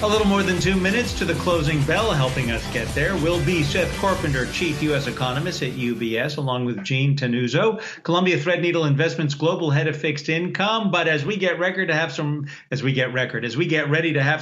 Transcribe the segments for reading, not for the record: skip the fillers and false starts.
A little more than 2 minutes to the closing bell. Helping us get there will be Seth Carpenter, Chief U.S. Economist at UBS, along with Gene Tannuzzo, Columbia Threadneedle Investments Global Head of Fixed Income. But as we get ready to have some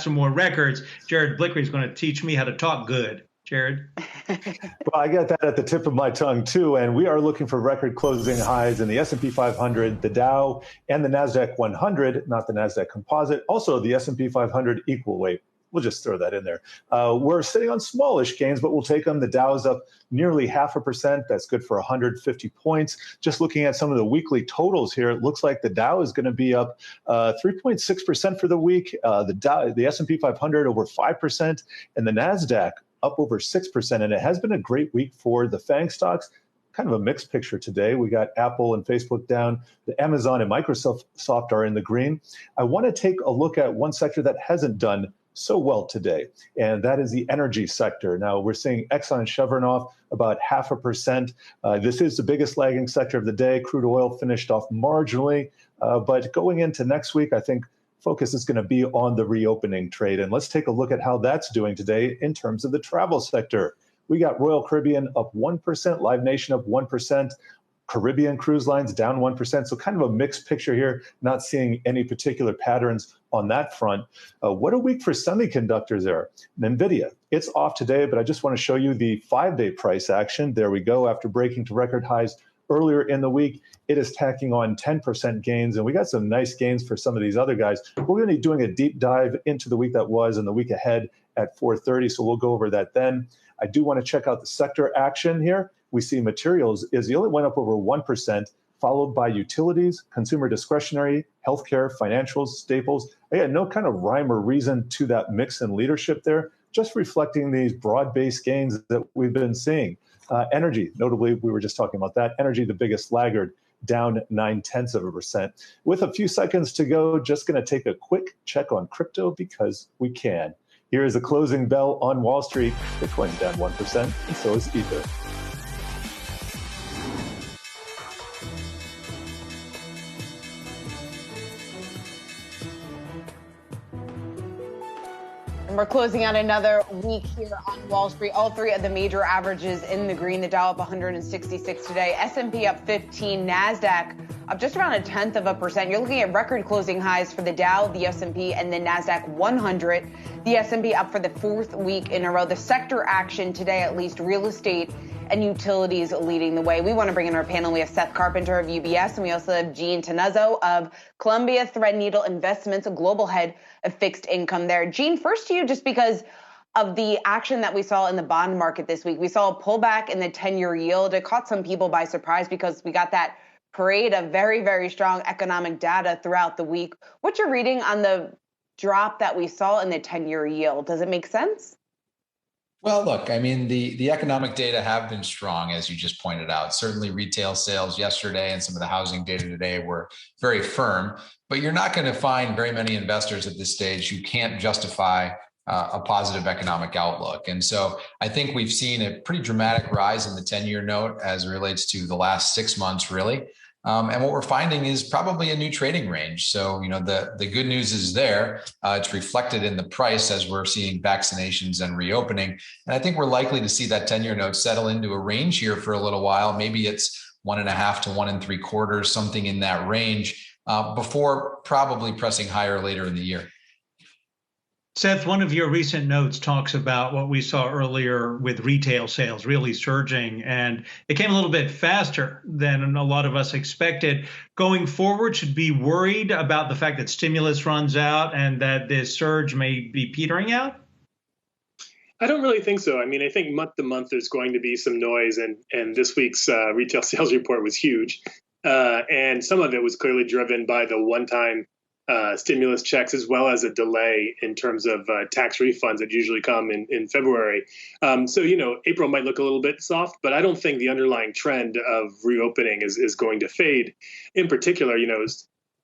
more records, Jared Blickery is going to teach me how to talk good. Jared? Well, I get that at the tip of my tongue, too. And we are looking for record closing highs in the S&P 500, the Dow, and the Nasdaq 100, not the Nasdaq Composite. Also, the S&P 500 equal weight. We'll just throw that in there. We're sitting on smallish gains, but we'll take them. The Dow's up nearly 0.5%. That's good for 150 points. Just looking at some of the weekly totals here, it looks like the Dow is going to be up 3.6% for the week. The S&P 500 over 5%, and the Nasdaq up over 6%. And it has been a great week for the FANG stocks. Kind of a mixed picture today. We got Apple and Facebook down. The Amazon and Microsoft are in the green. I want to take a look at one sector that hasn't done so well today, and that is the energy sector. Now, we're seeing Exxon and Chevron off about 0.5%. This is the biggest lagging sector of the day. Crude oil finished off marginally, but going into next week, I think focus is going to be on the reopening trade. And let's take a look at how that's doing today in terms of the travel sector. We got Royal Caribbean up 1%, Live Nation up 1%, Caribbean cruise lines down 1%. So kind of a mixed picture here, not seeing any particular patterns on that front. What a week for semiconductors there. NVIDIA, it's off today, but I just want to show you the 5-day price action. There we go. After breaking to record highs earlier in the week, it is tacking on 10% gains, and we got some nice gains for some of these other guys. We're going to be doing a deep dive into the week that was and the week ahead at 4:30, so we'll go over that then. I do want to check out the sector action here. We see materials is the only one up over 1%, followed by utilities, consumer discretionary, healthcare, financials, staples. Again, no kind of rhyme or reason to that mix in leadership there, just reflecting these broad-based gains that we've been seeing. Energy, notably, we were just talking about that. Energy, the biggest laggard, down 0.9%. With a few seconds to go, just going to take a quick check on crypto because we can. Here is the closing bell on Wall Street. Bitcoin down 1%, and so is Ether. And we're closing out another week here on Wall Street. All three of the major averages in the green. The Dow up 166 today. S&P up 15. Nasdaq up just around 0.1%. You're looking at record closing highs for the Dow, the S&P, and the Nasdaq 100. The S&P up for the fourth week in a row. The sector action today, at least real estate and utilities leading the way. We want to bring in our panel. We have Seth Carpenter of UBS, and we also have Gene Tannuzzo of Columbia Threadneedle Investments, a global head of fixed income there. Gene, first to you, just because of the action that we saw in the bond market this week. We saw a pullback in the 10-year yield. It caught some people by surprise because we got that parade of very, very strong economic data throughout the week. What's your reading on the drop that we saw in the 10-year yield? Does it make sense? Well, look, I mean, the economic data have been strong, as you just pointed out. Certainly retail sales yesterday and some of the housing data today were very firm, but you're not going to find very many investors at this stage who can't justify a positive economic outlook. And so I think we've seen a pretty dramatic rise in the 10-year note as it relates to the last 6 months, really. And what we're finding is probably a new trading range. So, you know, the good news is there. It's reflected in the price as we're seeing vaccinations and reopening. And I think we're likely to see that 10-year note settle into a range here for a little while. Maybe it's 1.5 to 1.75, something in that range, before probably pressing higher later in the year. Seth, one of your recent notes talks about what we saw earlier with retail sales really surging, and it came a little bit faster than a lot of us expected. Going forward, should be worried about the fact that stimulus runs out and that this surge may be petering out? I don't really think so. I mean, I think month to month there's going to be some noise, and this week's retail sales report was huge. And some of it was clearly driven by the one-time stimulus checks, as well as a delay in terms of tax refunds that usually come in February. So, you know, April might look a little bit soft, but I don't think the underlying trend of reopening is going to fade. In particular, you know,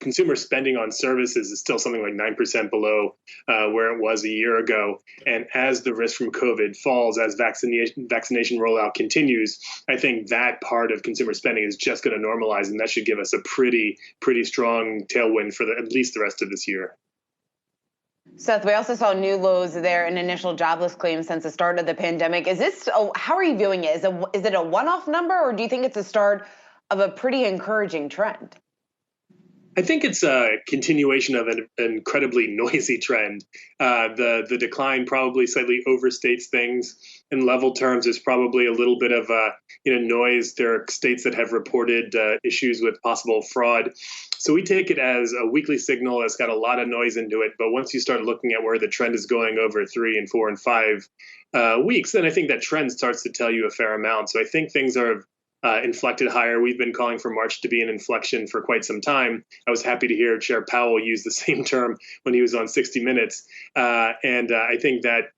consumer spending on services is still something like 9% below where it was a year ago. And as the risk from COVID falls, as vaccination rollout continues, I think that part of consumer spending is just going to normalize, and that should give us a pretty strong tailwind for at least the rest of this year. Seth, we also saw new lows there in initial jobless claims since the start of the pandemic. How are you viewing it? Is it a one-off number, or do you think it's the start of a pretty encouraging trend? I think it's a continuation of an incredibly noisy trend. The decline probably slightly overstates things. In level terms, there's probably a little bit of noise. There are states that have reported issues with possible fraud. So we take it as a weekly signal that's got a lot of noise into it. But once you start looking at where the trend is going over 3 and 4 and 5 weeks, then I think that trend starts to tell you a fair amount. So I think things are inflected higher. We've been calling for March to be an inflection for quite some time. I was happy to hear Chair Powell use the same term when he was on 60 Minutes. And I think that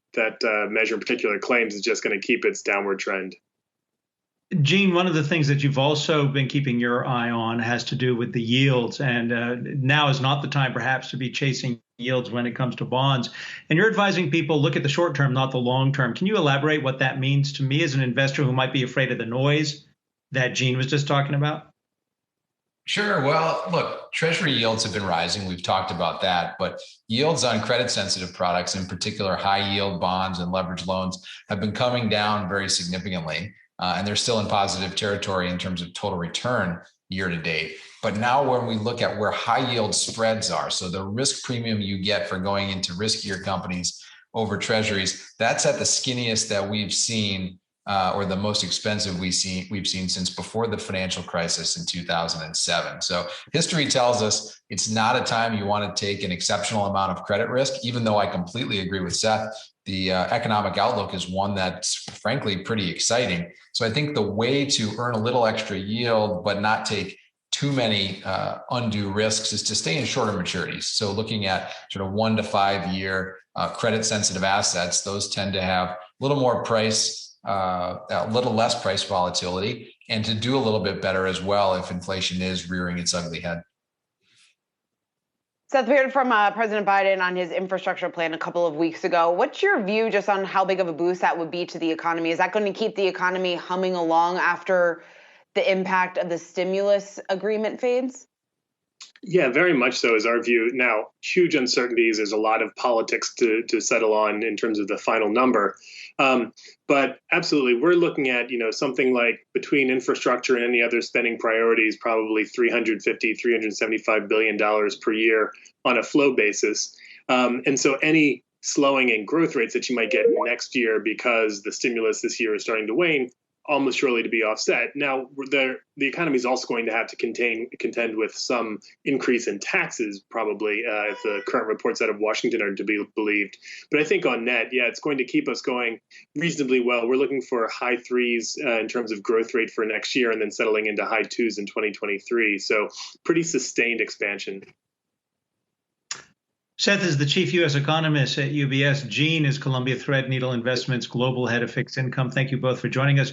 measure in particular claims is just going to keep its downward trend. Gene, one of the things that you've also been keeping your eye on has to do with the yields. And now is not the time, perhaps, to be chasing yields when it comes to bonds. And you're advising people look at the short term, not the long term. Can you elaborate what that means to me as an investor who might be afraid of the noise that Gene was just talking about? Sure. Well, look, Treasury yields have been rising. We've talked about that, but yields on credit sensitive products, in particular high yield bonds and leverage loans, have been coming down very significantly. And they're still in positive territory in terms of total return year to date. But now when we look at where high yield spreads are, so the risk premium you get for going into riskier companies over treasuries, that's at the skinniest that we've seen, or the most expensive we've seen since before the financial crisis in 2007. So history tells us it's not a time you want to take an exceptional amount of credit risk, even though I completely agree with Seth. The economic outlook is one that's frankly pretty exciting. So I think the way to earn a little extra yield, but not take too many undue risks, is to stay in shorter maturities. So looking at sort of 1 to 5 year credit sensitive assets, those tend to have a little more a little less price volatility, and to do a little bit better as well if inflation is rearing its ugly head. Seth, we heard from President Biden on his infrastructure plan a couple of weeks ago. What's your view just on how big of a boost that would be to the economy? Is that going to keep the economy humming along after the impact of the stimulus agreement fades? Yeah, very much so is our view. Now, huge uncertainties. There's a lot of politics to settle on in terms of the final number. But absolutely, we're looking at, something like between infrastructure and any other spending priorities, probably $375 billion per year on a flow basis. And so any slowing in growth rates that you might get next year because the stimulus this year is starting to wane, almost surely to be offset. Now, the economy is also going to have to contend with some increase in taxes, probably, if the current reports out of Washington are to be believed. But I think on net, yeah, it's going to keep us going reasonably well. We're looking for high 3s in terms of growth rate for next year, and then settling into high 2s in 2023. So pretty sustained expansion. Seth is the chief U.S. economist at UBS. Gene is Columbia Threadneedle Investments Global Head of Fixed Income. Thank you both for joining us.